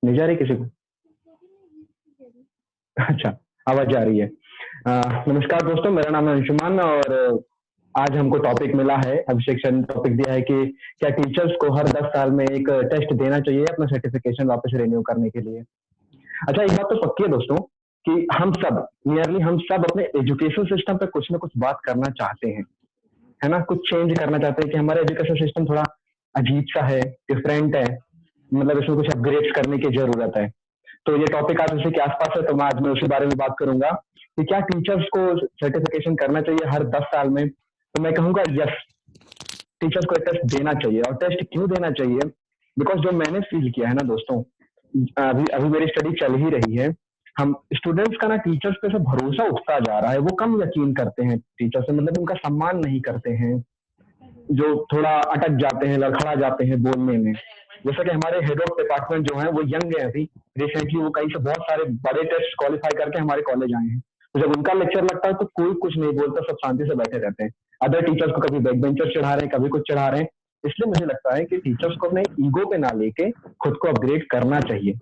नहीं जा रही किसी को? अच्छा, आवाज जा रही है। नमस्कार दोस्तों, मेरा नाम है अंशुमान और आज हमको टॉपिक मिला है, अभिषेक सर ने टॉपिक दिया है कि क्या टीचर्स को हर 10 साल में एक टेस्ट देना चाहिए अपना सर्टिफिकेशन वापस रिन्यू करने के लिए। अच्छा, एक बात तो पक्की है दोस्तों कि हम सब, नियरली हम सब अपने एजुकेशन सिस्टम पे कुछ ना कुछ बात करना चाहते हैं, है ना? कुछ चेंज करना चाहते हैं कि हमारा एजुकेशन सिस्टम थोड़ा अजीब सा है, डिफरेंट है, मतलब इसमें कुछ अपग्रेड करने की जरूरत है। तो ये टॉपिक आज उसी के आसपास है, तो आज मैं उसी बारे में बात करूंगा कि क्या टीचर्स को सर्टिफिकेशन करना चाहिए हर 10 साल में। तो मैं कहूंगा यस, टीचर्स को टेस्ट देना चाहिए। और टेस्ट क्यों देना चाहिए? बिकॉज जो मैंने फील किया है ना दोस्तों, अभी अभी मेरी स्टडी चल ही रही है, हम स्टूडेंट्स का ना टीचर्स पे से भरोसा उठता जा रहा है। वो कम यकीन करते हैं टीचर से, मतलब उनका सम्मान नहीं करते हैं, जो थोड़ा अटक जाते हैं, लड़खड़ा जाते हैं बोलने में। जैसा कि हमारे हेड ऑफ डिपार्टमेंट जो है वो यंग है अभी, रिसेंटली वो कहीं से बहुत सारे बड़े टेस्ट क्वालिफाई करके हमारे कॉलेज आए हैं। तो जब उनका लेक्चर लगता है तो कोई कुछ नहीं बोलता, सब शांति से बैठे रहते हैं। अदर टीचर्स को कभी बैक बेंचर चढ़ा रहे हैं, कभी कुछ चढ़ा रहे हैं। इसलिए मुझे लगता है कि टीचर्स को अपने ईगो पे ना लेके खुद को अपग्रेड करना चाहिए।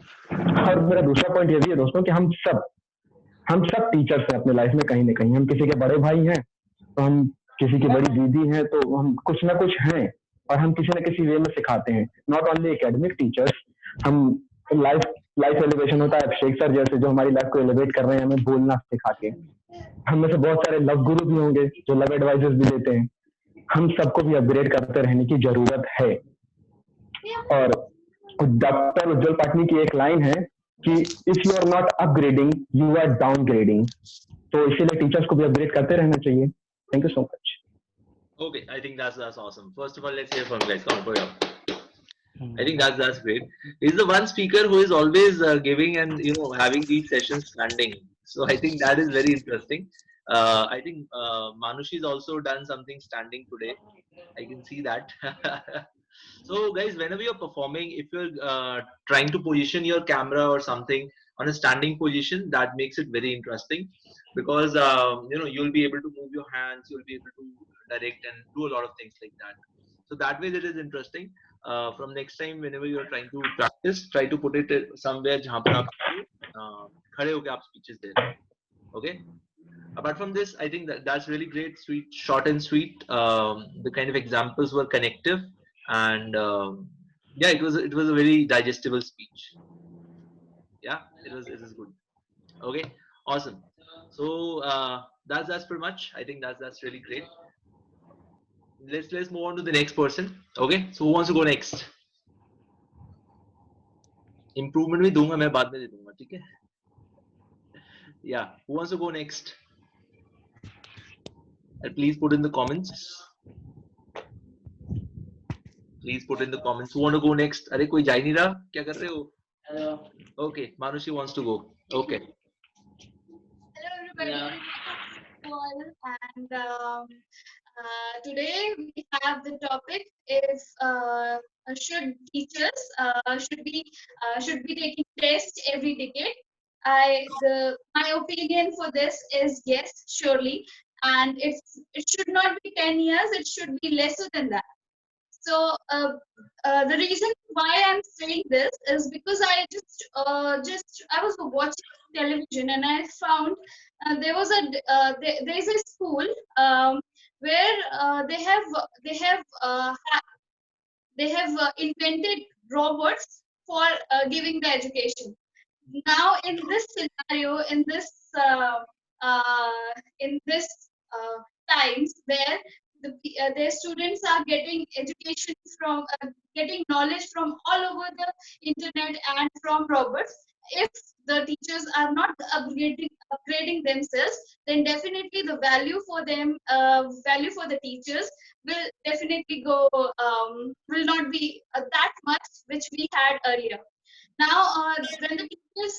और मेरा दूसरा पॉइंट ये भी है दोस्तों कि हम सब टीचर्स हैं अपने लाइफ में, कहीं ना कहीं हम किसी के बड़े भाई हैं, तो हम किसी की बड़ी दीदी हैं, तो हम कुछ ना कुछ हैं और हम किसी न किसी वे में सिखाते हैं। नॉट ओनली एकेडमिक टीचर्स, हम लाइफ लाइफ एलिवेशन होता है, अभिषेक सर जैसे जो हमारी लाइफ को एलिवेट कर रहे हैं हमें बोलना सिखा के। हम में से बहुत सारे लव गुरु भी होंगे जो लव एडवाइजेस भी देते हैं। हम सबको भी अपग्रेड करते रहने की जरूरत है। और डॉक्टर उज्जवल पाटनी की एक लाइन है कि if you are not upgrading you are downgrading. तो इसीलिए टीचर्स को भी अपग्रेड करते रहना चाहिए। Thank you so much. Okay, I think that's awesome. First of all, let's hear from guys. Come on, put it up. I think that's great. He's the one speaker who is always giving and having these sessions standing. So I think that is very interesting. I think Manushi's also done something standing today. I can see that. So guys, whenever you're performing, if you're trying to position your camera or something on a standing position, that makes it very interesting because you'll be able to move your hands, you'll be able to direct and do a lot of things like that. So that way it is interesting. From next time whenever you're trying to practice, try to put it somewhere जहाँ पर आप खड़े होके आप speeches दे रहे हैं. Okay. Apart from this, I think that's really great, sweet, short and sweet. The kind of examples were connective, and yeah, it was a very digestible speech. Yeah, it was good. Okay, awesome. So that's pretty much. I think that's really great. Let's move on to the next person. Okay, so who wants to go next? Improvement भी दूंगा मैं बाद में दे दूंगा, ठीक है? Yeah, who wants to go next? Please put in the comments. Please put in the comments. Who want to go next? अरे कोई जा ही नहीं रहा, क्या कर रहे हो? Okay, Manushi wants to go. Okay. Hello everybody. And today we have the topic is should teachers should be taking tests every decade. My opinion for this is yes, surely, and it should not be 10 years. It should be lesser than that. So the reason why I'm saying this is because I I was watching television and I found there is a school where they have invented robots for giving the education. Now in this scenario, in this times where their students are getting education from getting knowledge from all over the internet and from robots, if the teachers are not upgrading themselves, then definitely the value for them value for the teachers will definitely go will not be that much which we had earlier. Now when the teachers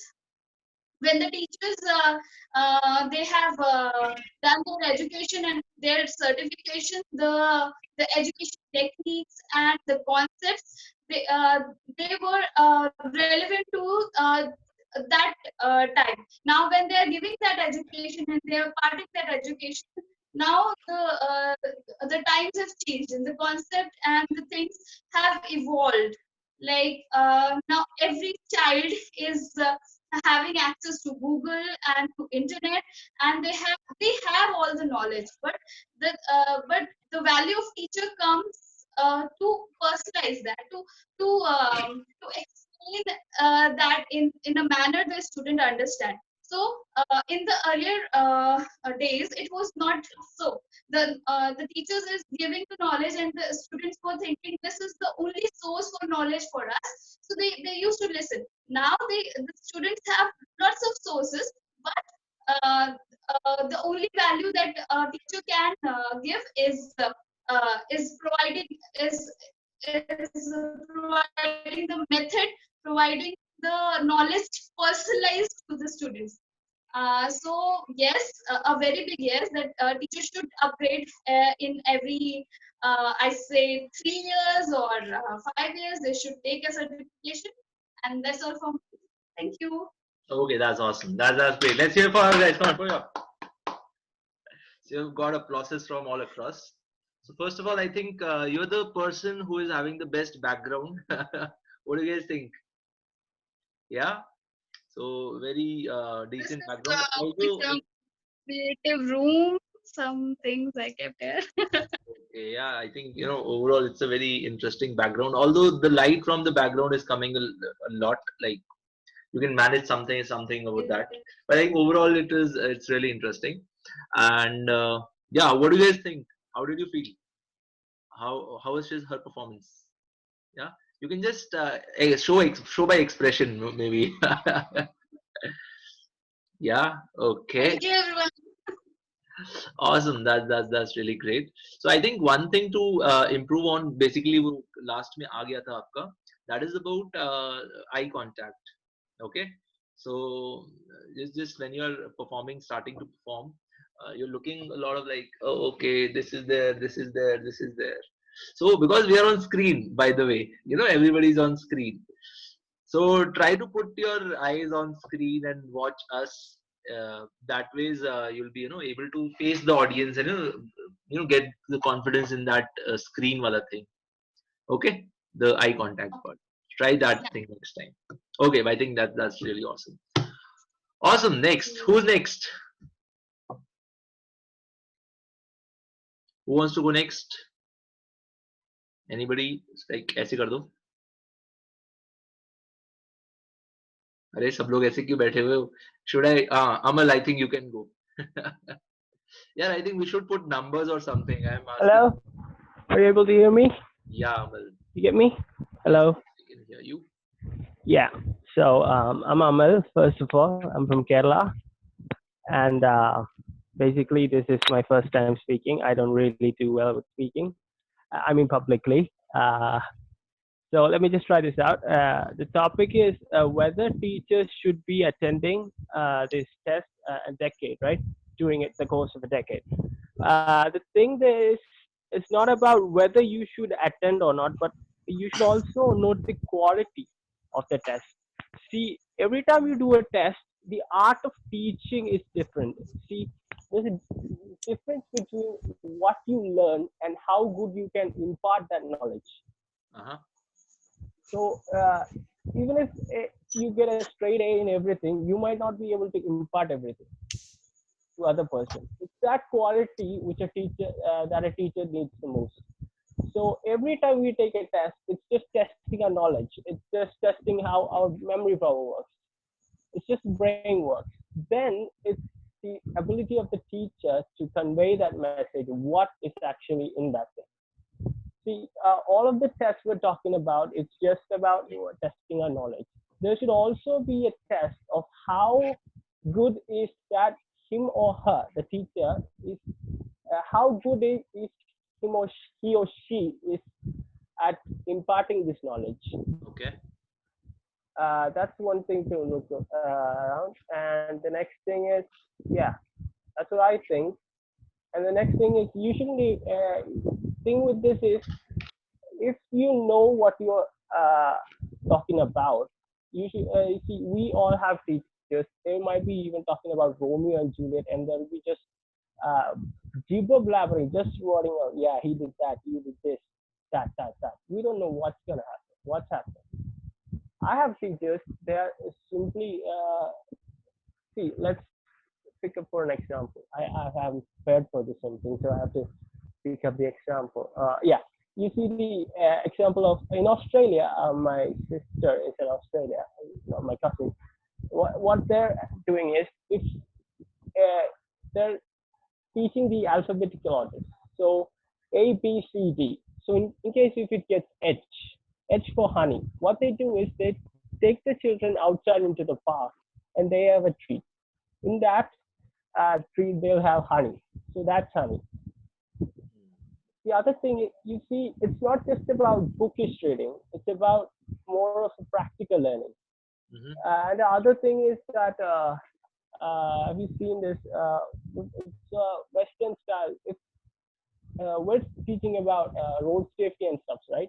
they have done their education and their certification, the education techniques and the concepts they were relevant to that time. Now when they are giving that education and they are parting that education, now the times have changed and the concept and the things have evolved. Like now every child is having access to Google and to internet, and they have all the knowledge. But the value of teacher comes to personalize that, to explain that in a manner the student understand. So in the earlier days, it was not so. The teachers is giving the knowledge, and the students were thinking this is the only source for knowledge for us. So they used to listen. Now the students have lots of sources, but the only value that a teacher can give is providing the method, providing the knowledge personalized to the students. So yes, a very big yes that teachers should upgrade in every, I say 3 years or 5 years. They should take a certification, and that's all from me. Thank you. Okay, that's awesome. That's great. Let's hear for our guys. Come on, put it up. So you've got applauses from all across. So first of all, I think you're the person who is having the best background. What do you guys think? Yeah. So very This decent is background. with Also, some creative room, some things I kept here. okay, yeah, I think overall it's a very interesting background. Although the light from the background is coming a lot, like you can manage something about that. But I think overall it's really interesting. And yeah, what do you guys think? How did you feel? How was her performance? Yeah, you can just show by expression maybe. Yeah, okay. Thank you, everyone. Awesome. That's really great. So I think one thing to improve on, basically वो last में आ गया था आपका, that is about eye contact. Okay. So just when you're performing, starting to perform, you're looking a lot of like, oh, okay, this is there, this is there, this is there. So because we are on screen, by the way, everybody's on screen. So try to put your eyes on screen and watch us. That ways you'll be able to face the audience and get the confidence in that screen wala thing. Okay, the eye contact part. Try that thing next time. Okay, I think that's really awesome. Awesome. Next, who's next? Who wants to go next? Anybody? Like ऐसे कर दो. अरे सब लोग ऐसे क्यों बैठे हुए हो? Should I? Amal, I think you can go. Yeah, I think we should put numbers or something. I'm asking. Hello? Are you able to hear me? Yeah, Amal, You get me? Hello? I can hear you. Yeah. So I'm Amal, first of all. I'm from Kerala. And basically, this is my first time speaking. I don't really do well with speaking. I mean, publicly. So let me just try this out. The topic is whether teachers should be attending this test a decade, right? During the course of a decade. The thing is, it's not about whether you should attend or not, but you should also note the quality of the test. See, every time you do a test, the art of teaching is different. See, there's a difference between what you learn and how good you can impart that knowledge. Uh-huh. So even if you get a straight A in everything, you might not be able to impart everything to other person. It's that quality which a teacher needs the most. So every time we take a test, it's just testing our knowledge. It's just testing how our memory power works. It's just brain works. Then it's the ability of the teacher to convey that message, what is actually in that thing. See, all of the tests we're talking about, it's just about testing our knowledge. There should also be a test of how good is that him or her, the teacher, is how good is he or she is at imparting this knowledge. Okay. That's one thing to look around. And the next thing is, yeah, that's what I think. And the next thing is, usually, thing with this is, if you know what you're talking about, usually, you see, we all have teachers. They might be even talking about Romeo and Juliet, and they'll be just jibber blabbering, just wording out, yeah, he did that, you did this, that. We don't know what's gonna happen, what's happening. I have teachers, they are simply, see, let's pick up for an example. I haven't prepared for this something, so I have to pick up the example. Yeah, you see the example of in Australia. My sister is in Australia, my cousin. What they're doing is if they're teaching the alphabetical order. So A, B, C, D. So in case if it gets H for honey, what they do is they take the children outside into the park and they have a treat. In that treat, they'll have honey. So that's honey. The other thing, you see, it's not just about bookish reading. It's about more of a practical learning. And the other thing is that have you seen this? It's Western style. If we're teaching about road safety and stuff, right?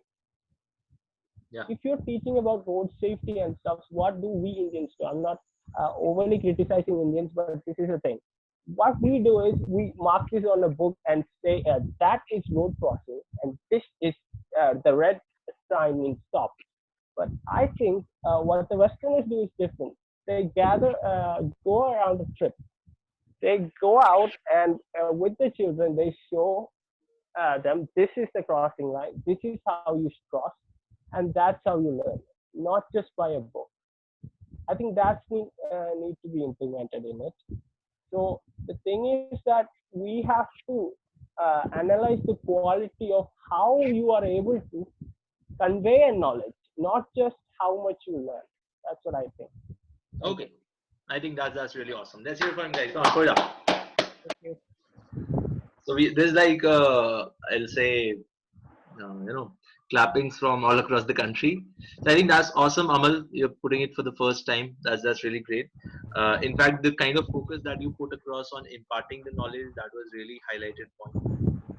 Yeah. If you're teaching about road safety and stuff, what do we Indians do? I'm not overly criticizing Indians, but this is the thing. What we do is we mark this on a book and say that is road crossing and this is the red sign means stop. But I think what the Westerners do is different. They gather, go around the trip. They go out and with the children, they show them this is the crossing line, this is how you cross, and that's how you learn, not just by a book. I think that's need to be implemented in it. So the thing is that we have to analyze the quality of how you are able to convey a knowledge, not just how much you learn. That's what I think. Okay, I think that's really awesome. Let's hear from guys. Come on, hold up. Okay. So there's like I'll say clappings from all across the country. So I think that's awesome, Amal. You're putting it for the first time. That's really great. In fact, the kind of focus that you put across on imparting the knowledge, that was really highlighted point,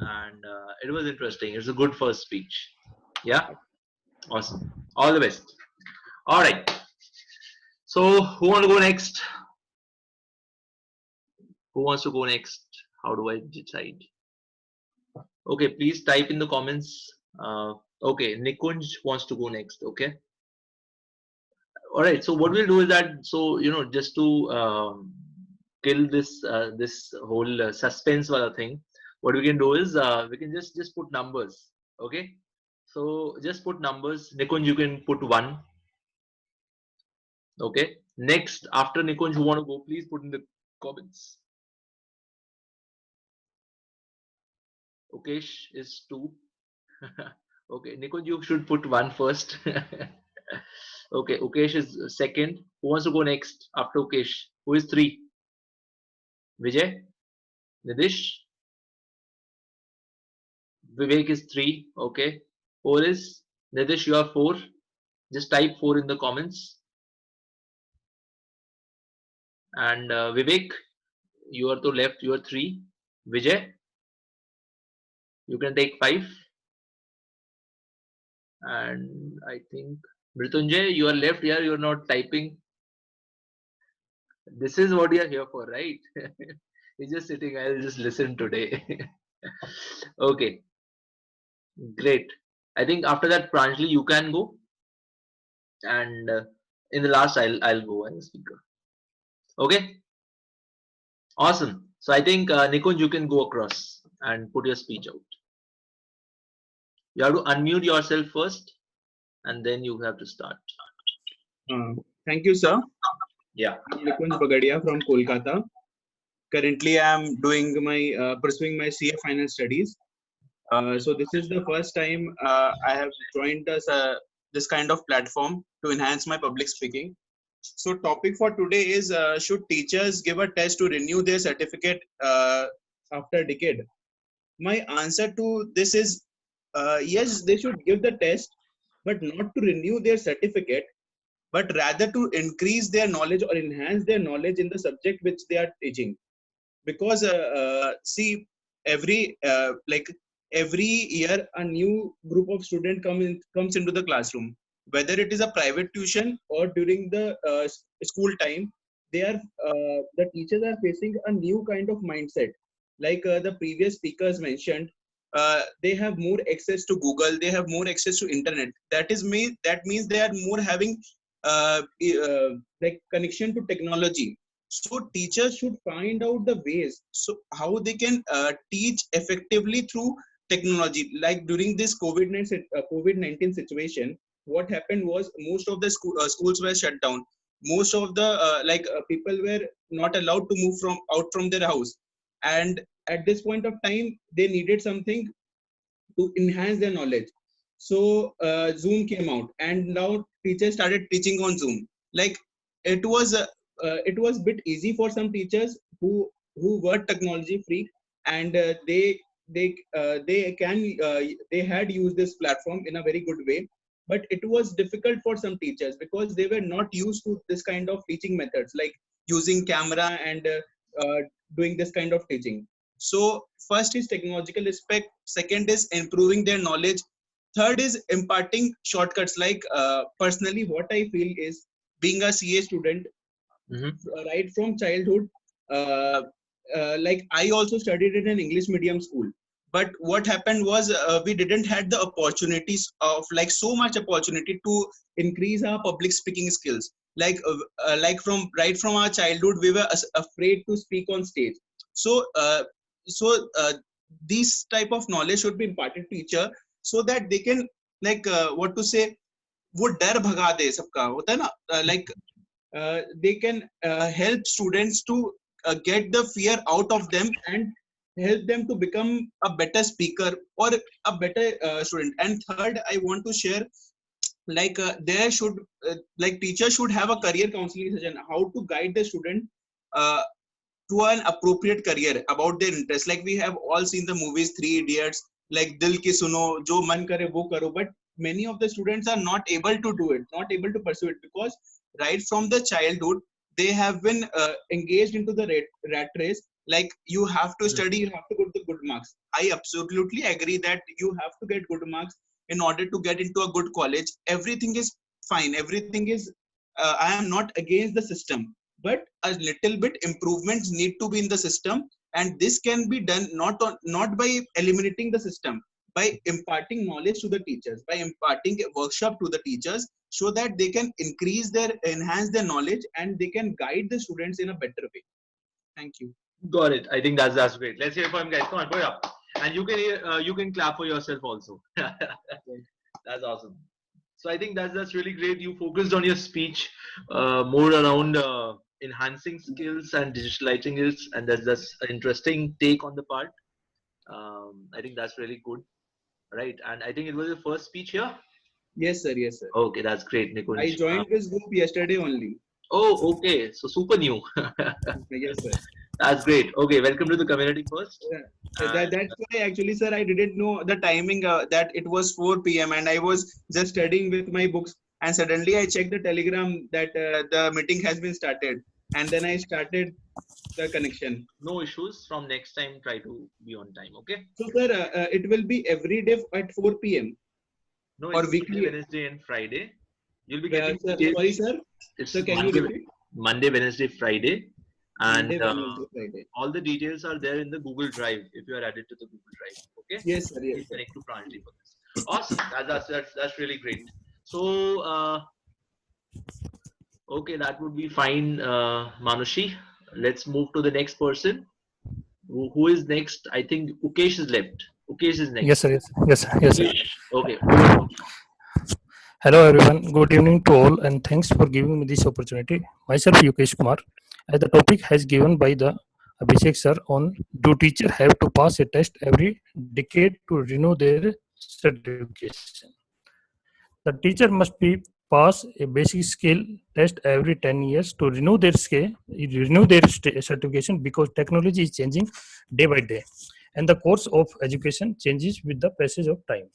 and it was interesting. It's a good first speech. Yeah, awesome. All the best. All right. So who want to go next? Who wants to go next? How do I decide? Okay, please type in the comments. Okay, Nikunj wants to go next. Okay. All right. So what we'll do is that, so just to kill this this whole suspense wala thing, what we can do is we can just put numbers. Okay. So just put numbers. Nikunj, you can put 1. Okay. Next, after Nikunj, who want to go, please put in the comments. Ukesh is 2. Okay, Nikunj, you should put 1 first. Okay, Ukesh is second. Who wants to go next after Ukesh? Who is 3? Vijay? Nidish? Vivek is 3. Okay. 4 is Nidish, you are 4. Just type 4 in the comments. And Vivek, you are to left, you are 3. Vijay, you can take 5. And I think Mritunjay, you are left here, you are not typing. This is what you are here for, right? He's just sitting, I'll just listen today. Okay, great. I think after that, Pranjali, you can go. And in the last, I'll go as a speaker. Okay, awesome. So I think Nikunj, you can go across and put your speech out. You have to unmute yourself first, and then you have to start. Thank you, sir. Yeah. I'm Nikunj Bagadia from Kolkata. Currently, I am doing my pursuing my CA final studies. So this is the first time I have joined this kind of platform to enhance my public speaking. So topic for today is should teachers give a test to renew their certificate after a decade? My answer to this is yes, they should give the test, but not to renew their certificate, but rather to increase their knowledge or enhance their knowledge in the subject which they are teaching. Because see, every year a new group of students comes into the classroom, whether it is a private tuition or during the school time. The teachers are facing a new kind of mindset, like the previous speakers mentioned. They have more access to Google, they have more access to internet. That means they are more having like connection to technology. So teachers should find out the ways so how they can teach effectively through technology. Like during this COVID-19 situation, what happened was most of the schools were shut down. Most of the people were not allowed to move from out from their house, and at this point of time they needed something to enhance their knowledge. So Zoom came out, and now teachers started teaching on Zoom. Like it was it was a bit easy for some teachers who were technology freak, and they had used this platform in a very good way. But it was difficult for some teachers because they were not used to this kind of teaching methods, like using camera and doing this kind of teaching. So first is technological aspect, second is improving their knowledge, third is imparting shortcuts. Like personally what I feel is, being a CA student, right from childhood, uh, like I also studied in an English medium school, but what happened was we didn't had the opportunities of like so much opportunity to increase our public speaking skills. Like from right from our childhood we were afraid to speak on stage. So so this type of knowledge should be imparted to teacher, so that they can like what to say, वो डर भगा दे सबका, होता है ना, like they can help students to get the fear out of them and help them to become a better speaker or a better student. And third I want to share, like there should like teachers should have a career counseling session, how to guide the student uh, to an appropriate career about their interest. Like we have all seen the movies Three Idiots, like Dil Ki Suno, jo man kare wo karo, but many of the students are not able to do it, not able to pursue it, because right from the childhood they have been engaged into the rat race. Like you have to study, you have to get the good marks. I absolutely agree that you have to get good marks in order to get into a good college. Everything is fine, everything is I am not against the system, but a little bit improvements need to be in the system, and this can be done not by eliminating the system, by imparting knowledge to the teachers, by imparting a workshop to the teachers, so that they can enhance their knowledge and they can guide the students in a better way. Thank you. Got it. I think that's great. Let's hear from him, guys. Come on, put it up. And you can clap for yourself also. That's awesome. So I think that's really great. You focused on your speech more around enhancing skills and digitalizing it, and that's an interesting take on the part. I think that's really good, right? And I think it was your first speech here. Yes sir, yes sir. Okay, that's great, Nikunj. I joined this group yesterday only. Oh, okay. So super new. Yes sir. That's great. Okay, welcome to the community first. That's why actually sir I didn't know the timing, that it was 4 p.m. and I was just studying with my books, and suddenly I checked the telegram that the meeting has been started, and then I started the connection. No issues. From next time, try to be on time. Okay. So sir, it will be every day at 4 p.m. No, or it's weekly? Wednesday and Friday. You'll be getting Sir, details. sorry sir, It's so can you Monday, repeat? Monday, Wednesday, Friday, and Monday, Wednesday, Friday. all the details are there in the Google Drive if you are added to the Google Drive. Okay. Yes sir, yes Please sir. connect to Pranjali for this. Awesome. That's really great. So okay, that would be fine, Manushi. Let's move to the next person. Who is next? I think Ukesh is left. Ukesh is next. Yes, sir. Yes, sir. Yes, sir. Ukesh. Okay. Hello, everyone. Good evening to all, and thanks for giving me this opportunity. Myself, Yukesh Kumar. As the topic has given by the Abhishek sir on, do teachers have to pass a test every decade to renew their certification? The teacher must be pass a basic skill test every 10 years to renew their certification, because technology is changing day by day, and the course of education changes with the passage of time.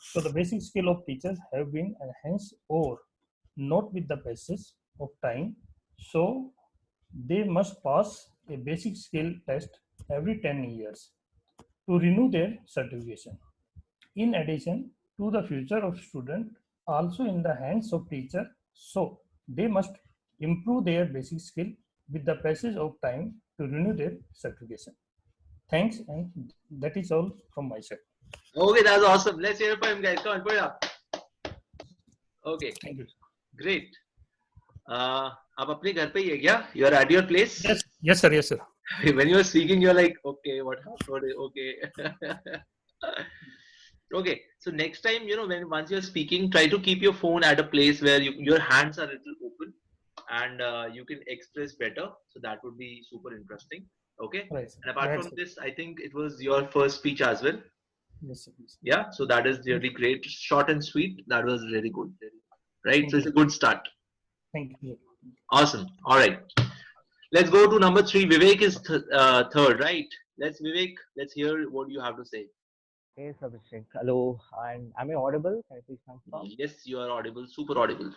So the basic skill of teachers have been enhanced or not with the passage of time. So they must pass a basic skill test every 10 years to renew their certification. In addition to the future of student also in the hands of teacher, so they must improve their basic skill with the passage of time to renew their certification. Thanks, and that is all from my side. Okay, that's awesome. Let's hear it for him, guys. Come on, put it up. Okay. Thank you. Great. आप अपने घर पे ही है क्या? You are at your place? Yes, sir. Yes, sir. When you are speaking, you're like, okay, what happened? Okay. Okay. So next time, when once you're speaking, try to keep your phone at a place where your hands are a little open and you can express better. So that would be super interesting. Okay. Right, sir. And apart Right, from sir. this, I think it was your first speech as well. Yes, sir. Yes, sir. Yeah. So that is really great. Short and sweet. That was really good. Right. Thank So it's you. a good start. Thank you. Awesome. All right. Let's go to number 3. Vivek is third, right? Let's hear what you have to say. Yes, Abhishek. Hello, and am I audible? Can you please confirm? Yes, you are audible, super audible.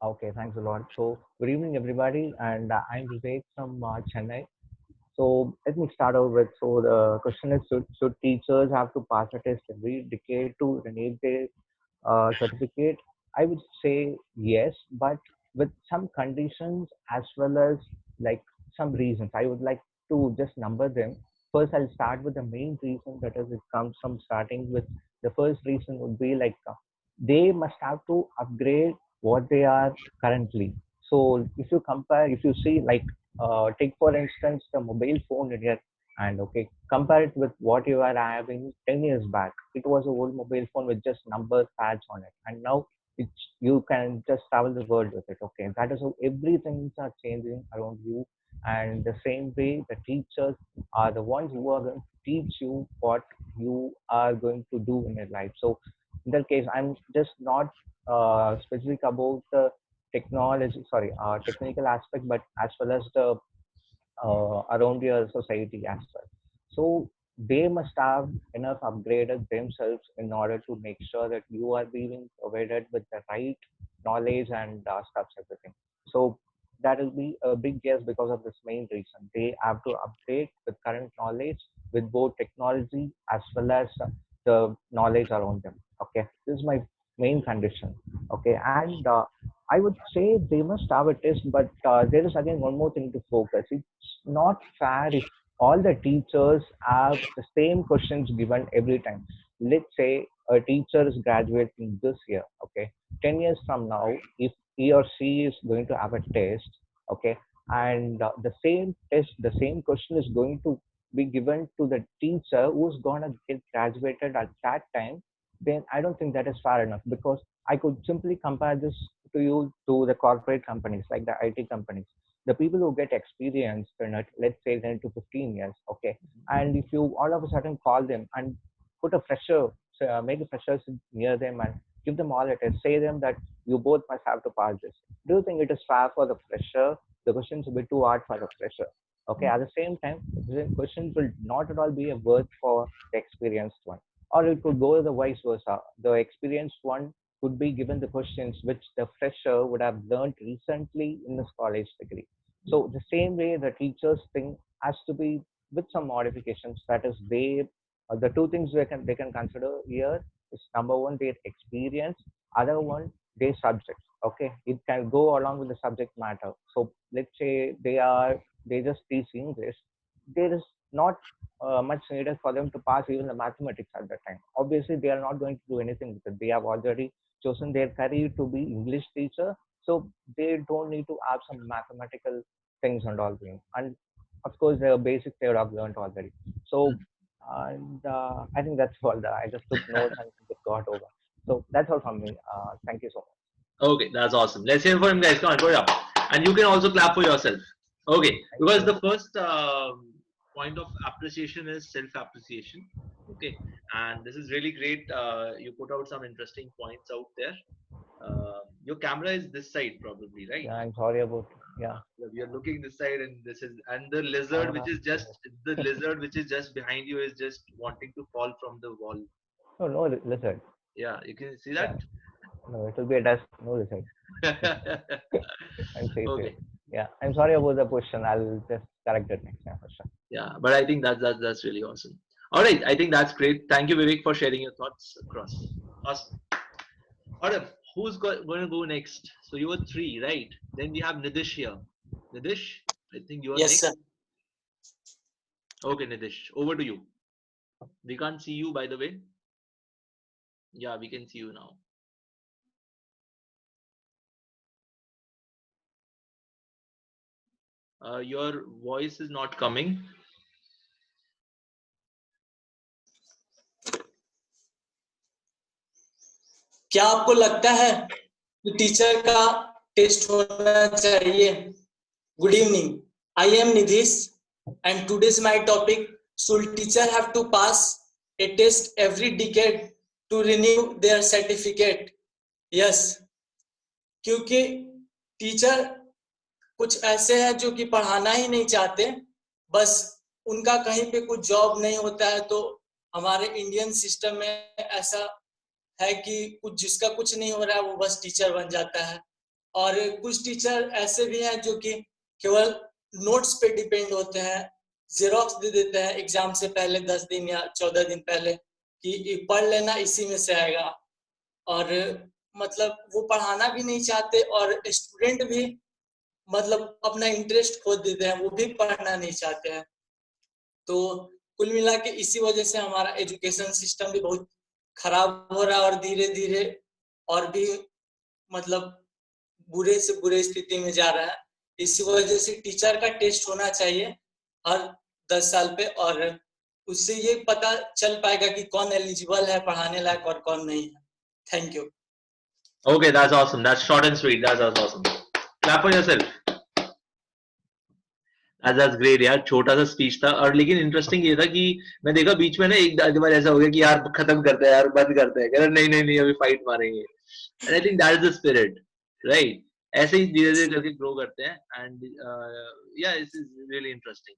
Okay, thanks a lot. So, good evening, everybody, and I'm Vivek from Chennai. So, let me start out with. So, the question is: should teachers have to pass a test every decade to renew their certificate? I would say yes, but with some conditions as well as like some reasons. I would like to just number them. First, I'll start with the main reason, that is, it comes from starting with the first reason would be like they must have to upgrade what they are currently. So, if you compare, if you see, like, take for instance the mobile phone in your hand, okay, compare it with what you are having 10 years back. It was a old mobile phone with just number pads on it, and now it's you can just travel the world with it. Okay, that is how everything are changing around you. And the same way, the teachers are the ones who are going to teach you what you are going to do in your life. So in that case, I'm just not specific about the technology, sorry, technical aspect, but as well as the around your society as well. So they must have enough upgraded themselves in order to make sure that you are being provided with the right knowledge and stuff, everything. So that will be a big yes because of this main reason. They have to update with current knowledge with both technology as well as the knowledge around them. Okay, this is my main condition. Okay, and I would say they must have a test, but there is again one more thing to focus. It's not fair if all the teachers have the same questions given every time. Let's say a teacher is graduating this year, okay. 10 years from now, if he or she is going to have a test, okay, and the same test, the same question is going to be given to the teacher who's going to get graduated at that time, then I don't think that is fair enough, because I could simply compare this to you to the corporate companies like the IT companies. The people who get experience in it, let's say 10 to 15 years, okay. And if you all of a sudden call them and put a fresher, make a fresher sit near them and give them all a test, say them that you both must have to pass this. Do you think it is fair for the fresher? The questions will be too hard for the fresher. Okay. At the same time, the questions will not at all be a worth for the experienced one. Or it could go the vice versa. The experienced one could be given the questions which the fresher would have learned recently in his college degree. So the same way the teachers thing has to be with some modifications. That is, the two things they can consider here is number one their experience, other one their subject. Okay, it can go along with the subject matter. So let's say they just teach English. There is not much needed for them to pass even the mathematics at that time. Obviously, they are not going to do anything with it. They have already chosen their career to be English teacher, so they don't need to have some mathematical things and all things. And of course, the basics they would have learned already. So, and I think that's all. I just took notes and just got over. So that's all from me. Thank you so much. Okay, that's awesome. Let's hear for him, guys. Come on, put it up. And you can also clap for yourself. Okay, Thank because you. the first point of appreciation is self-appreciation. Okay, and this is really great. You put out some interesting points out there. Your camera is this side, probably, right? Yeah, I'm sorry about. Yeah. You're looking this side, and this is, and the lizard, which is just the lizard, which is just behind you, is just wanting to fall from the wall. No, no lizard. Yeah, you can see Yeah. that. No, it will be a dust. No lizard. I'm safe here. Okay. Yeah, I'm sorry about the question. I'll just correct it next time for sure. Yeah, but I think that's really awesome. All right, I think that's great. Thank you, Vivek, for sharing your thoughts across. Awesome. All right, who's going to go next? So you were 3, right? Then we have Nidish here. Nidish, I think you are Yes, next. sir. Okay, Nidish, over to you. We can't see you, by the way. Yeah, we can see you now. Your voice is not coming. क्या आपको लगता है कि teacher का test होना चाहिए? Good evening, I am Nidhish and today's my topic, should teacher have to pass a test every decade to renew their certificate? Yes, क्योंकि teacher कुछ ऐसे हैं जो कि पढ़ाना ही नहीं चाहते, बस उनका कहीं पे कुछ जॉब नहीं होता है। तो हमारे इंडियन सिस्टम में ऐसा है कि कुछ जिसका कुछ नहीं हो रहा है वो बस टीचर बन जाता है, और कुछ टीचर ऐसे भी हैं जो कि केवल नोट्स पे डिपेंड होते हैं, जेरोक्स दे देते हैं एग्जाम से पहले 10 दिन या 14 दिन पहले कि पढ़ लेना, इसी में से आएगा। और मतलब वो पढ़ाना भी नहीं चाहते, और स्टूडेंट भी मतलब अपना इंटरेस्ट खो देते हैं, वो भी पढ़ना नहीं चाहते हैं। तो कुल मिला के इसी वजह से हमारा एजुकेशन सिस्टम भी बहुत खराब हो रहा है, और धीरे धीरे और भी मतलब बुरे से बुरे स्थिति में जा रहा है। इसी वजह से टीचर का टेस्ट होना चाहिए हर 10 साल पे, और उससे ये पता चल पाएगा कि कौन एलिजिबल है पढ़ाने लायक और कौन नहीं है। Thank you. Okay, that's awesome. That's short and sweet. That's awesome. Clap for yourself. That's great यार, छोटा सा स्पीच था। और लेकिन इंटरेस्टिंग ये था कि मैं देखा बीच में ना एक बार ऐसा हो गया कि यार खत्म करते हैं यार, बंद करते हैं, कह रहे नहीं नहीं नहीं अभी फाइट मारेंगे। And I think that is the spirit, right? ऐसे ही धीरे धीरे करके ग्रो करते हैं। एंड या this is really interesting,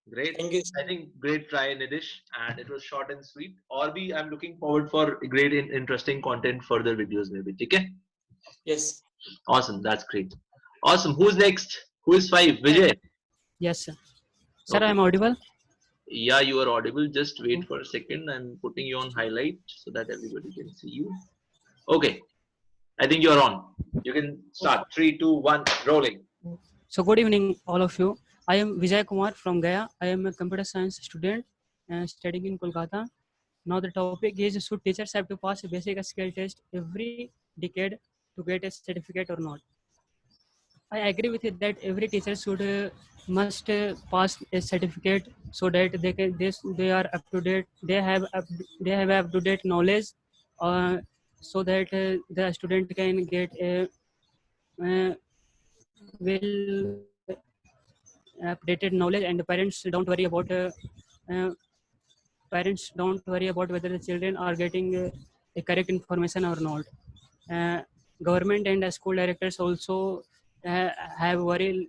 great. Thank you. I think great try, Nidish, and it was short and sweet. Or भी I'm looking forward for great interesting content further videos maybe. ठीक है? Yes. Awesome, that's great. Awesome. Who's next? Who is 5? Vijay. Yes, sir. Sir, Okay. I am audible. Yeah, you are audible. Just wait for a second. I'm putting you on highlight so that everybody can see you. Okay. I think you're on. You can start. 3, 2, 1, rolling. So, good evening, all of you. I am Vijay Kumar from Gaya. I am a computer science student studying in Kolkata. Now, the topic is, should teachers have to pass a basic skill test every decade to get a certificate or not? I agree with it that every teacher should must pass a certificate so that they are up to date. They have up to date knowledge, so that the student can get a well updated knowledge, and the parents don't worry about whether the children are getting a correct information or not. Government and school directors also have worry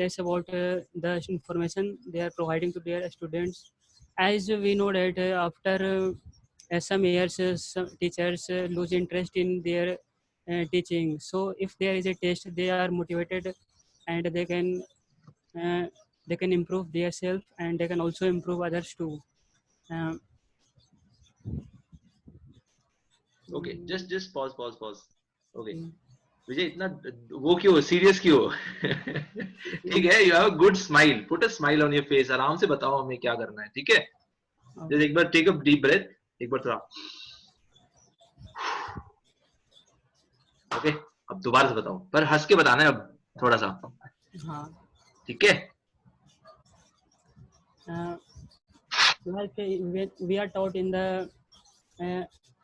less about the information they are providing to their students, as we know that after some years some teachers lose interest in their teaching. So if there is a test, they are motivated, and they can improve themselves, and they can also improve others too. Okay, just pause. Okay. विजय इतना वो क्यों serious क्यों? ठीक है, you have a good smile, put a smile on your face, आराम से बताओ हमें क्या करना है, ठीक है? जस्ट एक बार टेक अ डीप ब्रेथ, एक बार थोड़ा। ओके, अब दोबारा से बताओ, पर हंस के बताना है अब थोड़ा सा, ठीक है? Like we are taught in the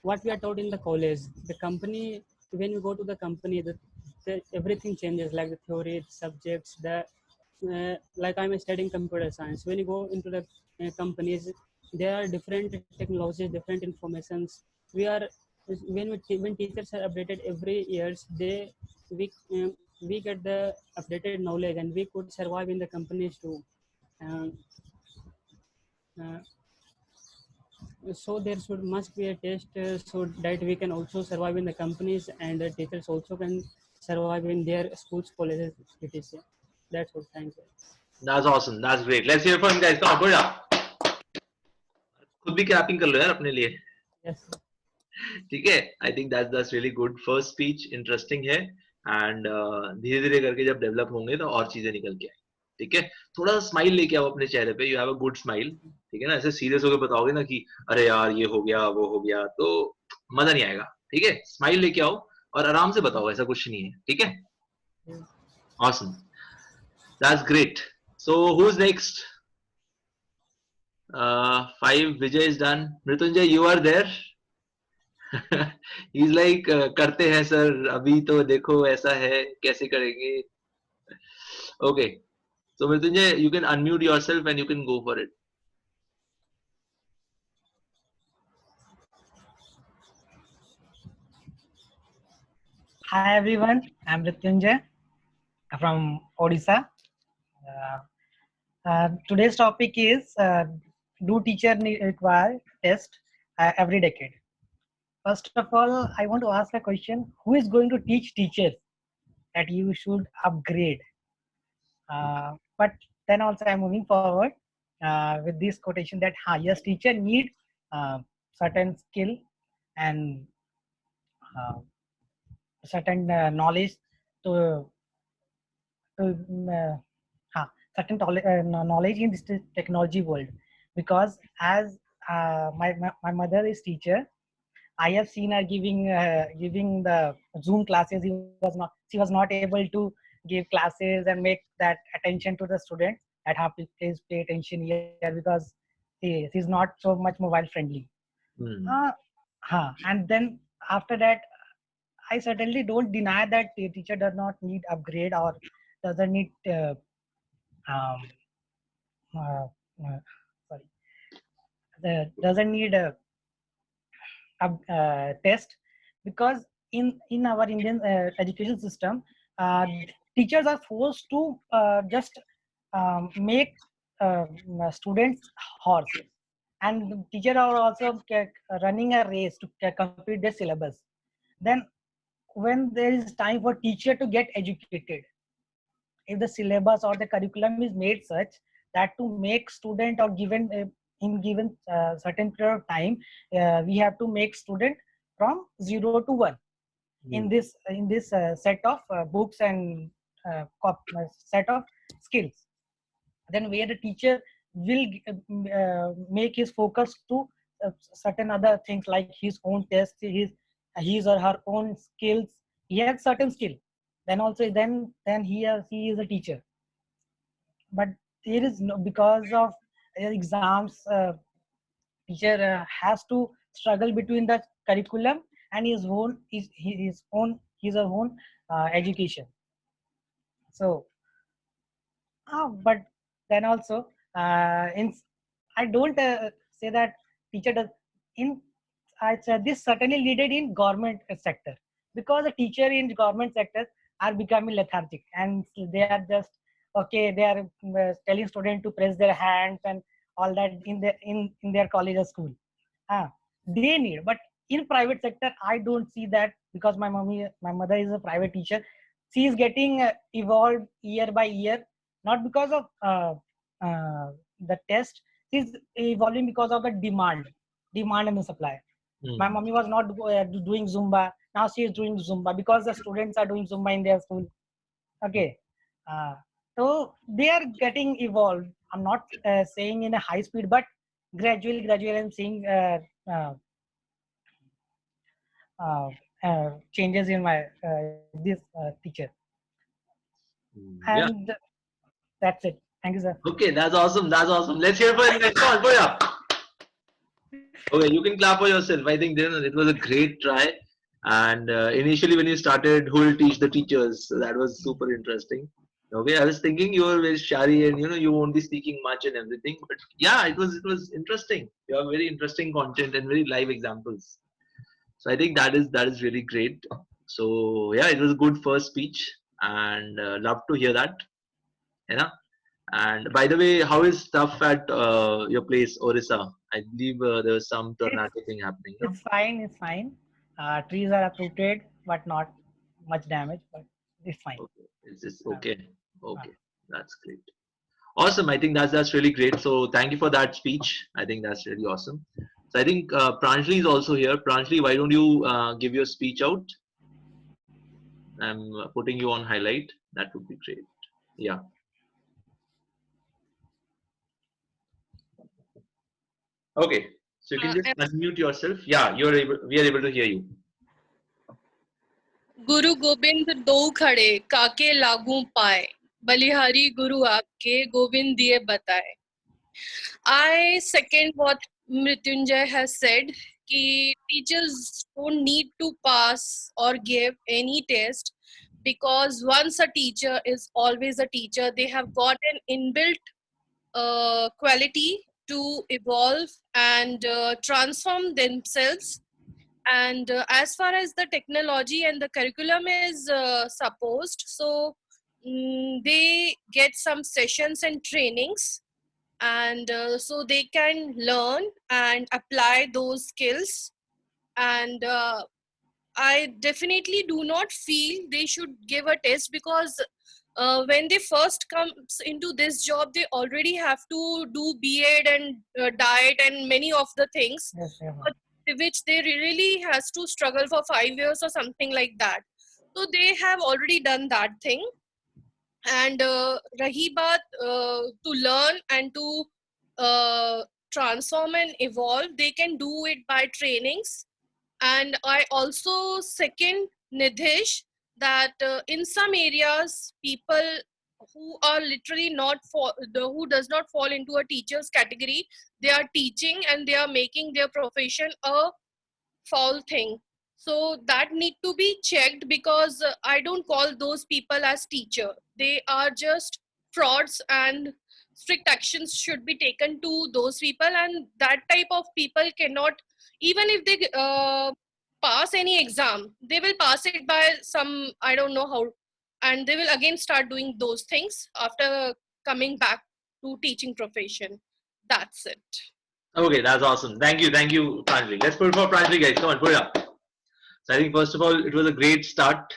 what we are taught in the college, the company, when you go to the company, everything changes, like the theory, subjects, like I'm studying computer science. When you go into the companies, there are different technologies, different informations. When teachers are updated every years, we get the updated knowledge, and we could survive in the companies too. So there must be a test so that we can also survive in the companies, and the teachers also can survive in their schools, colleges, etc. That's all. Thank you. That's awesome. That's great. Let's hear from guys. Come on, put it up. खुद भी clapping कर लो यार अपने लिए. Yes. ठीक है? I think that's really good. First speech interesting है, and धीरे धीरे करके जब develop होंगे तो और चीजें निकल के आएंगी. ठीक है? थोड़ा सा स्माइल लेके आओ अपने चेहरे पे. You have a good smile. ठीक है ना? ऐसे सीरियस होकर बताओगे ना कि अरे यार ये हो गया वो हो गया, तो मजा नहीं आएगा. ठीक है? स्माइल लेके आओ और आराम से बताओ, ऐसा कुछ नहीं है. ठीक है? Awesome. That's great. So who's next? 5. Vijay is done. Mrityunjay, you are there. He's like, करते हैं सर, अभी तो देखो ऐसा है, कैसे करेंगे? Okay. So Mrityunjay, you can unmute yourself and you can go for it. Hi everyone, I'm Mrityunjay from Odisha. Today's topic is do teacher require test every decade? First of all, I want to ask a question: who is going to teach teachers that you should upgrade? But then also I'm moving forward with this quotation that yes, teacher need certain skill and certain knowledge to certain knowledge in this technology world, because as my mother is teacher, I have seen her giving the Zoom classes. She was not able to give classes and make that attention to the student that have to please pay attention here, because she's not so much mobile friendly. And then after that, I certainly don't deny that the teacher does not need upgrade or doesn't need doesn't need a test, because in our Indian education system, teachers are forced to just make students horses, and the teachers are also running a race to complete their syllabus. Then when there is time for teacher to get educated, if the syllabus or the curriculum is made such that to make student or given in given certain period of time, we have to make student from 0 to 1 in this set of books and set of skills. Then where the teacher will make his focus to certain other things like his own test, his or her own skills. He has certain skill, then also then he or she is a teacher. But there is no, because of exams, teacher has to struggle between the curriculum and his own education. So but then also I don't say that teacher does in I said this certainly needed in government sector, because the teacher in government sector are becoming lethargic and they are just okay, they are telling students to press their hands and all that in their college or school. They need, but in private sector I don't see that, because my mother is a private teacher. She is getting evolved year by year, not because of the test. She's evolving because of the demand and the supply. My mommy was not doing Zumba. Now she is doing Zumba because the students are doing Zumba in their school. Okay. So they are getting evolved. I'm not saying in a high speed, but gradually I'm seeing changes in my this teacher. And that's it. Thank you, sir. Okay, that's awesome. That's awesome. Let's hear for him. Come on, Poya. Okay, you can clap for yourself. I think it was a great try. And initially, when you started, who will teach the teachers? So that was super interesting. Okay, I was thinking you were very shy and you won't be speaking much and everything. But yeah, it was interesting. You have very interesting content and very live examples. So I think that is really great. So yeah, it was a good first speech, and love to hear that. And by the way, how is stuff at your place, Orissa? I believe there was some tornado thing happening. No? It's fine. It's fine. Trees are uprooted, but not much damage. But it's fine. Okay. It's okay. Okay, that's great. Awesome. I think that's really great. So thank you for that speech. I think that's really awesome. So I think Pranjali is also here. Pranjali, why don't you give your speech out? I'm putting you on highlight. That would be great. Yeah. Okay. So you can just unmute yourself. Yeah, we are able to hear you. Guru Gobind दो खड़े काके लागू पाए बलिहारी गुरु आपके गोविंद दिए बताए. I second what Mrityunjay has said कि teachers don't need to pass or give any test because once a teacher is always a teacher. They have got an inbuilt quality to evolve and transform themselves. And as far as the technology and the curriculum is supposed, so they get some sessions and trainings, and so they can learn and apply those skills. And I definitely do not feel they should give a test because when they first comes into this job, they already have to do B.Ed and diet and many of the things, Yes, yeah. but which they really has to struggle for 5 years or something like that. So they have already done that thing. And rahi baat to learn and to transform and evolve, they can do it by trainings. And I also second Nidhish that in some areas, people who are literally not who does not fall into a teacher's category, they are teaching and they are making their profession a foul thing. So that need to be checked because I don't call those people as teacher. They are just frauds, and strict actions should be taken to those people. And that type of people cannot, even if they pass any exam, they will pass it by some, I don't know how, and they will again start doing those things after coming back to teaching profession. That's it. Okay, that's awesome. Thank you, Pranjali. Let's put it for Pranjali, guys. Come on, put it up. So I think first of all, it was a great start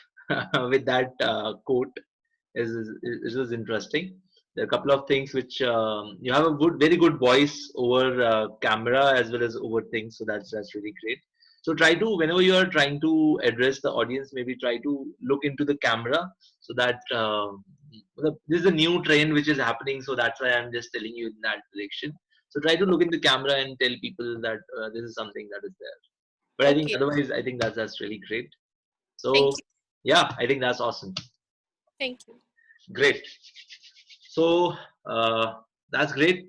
with that quote. It was interesting. There are a couple of things which you have a very good voice over camera as well as over things. So that's really great. So try to, whenever you are trying to address the audience, maybe try to look into the camera so that this is a new trend which is happening. So that's why I'm just telling you in that direction. So try to look in the camera and tell people that this is something that is there. But I think Okay. otherwise, I think that's really great. So Thank you. yeah, I think that's awesome. Thank you. Great. So that's great.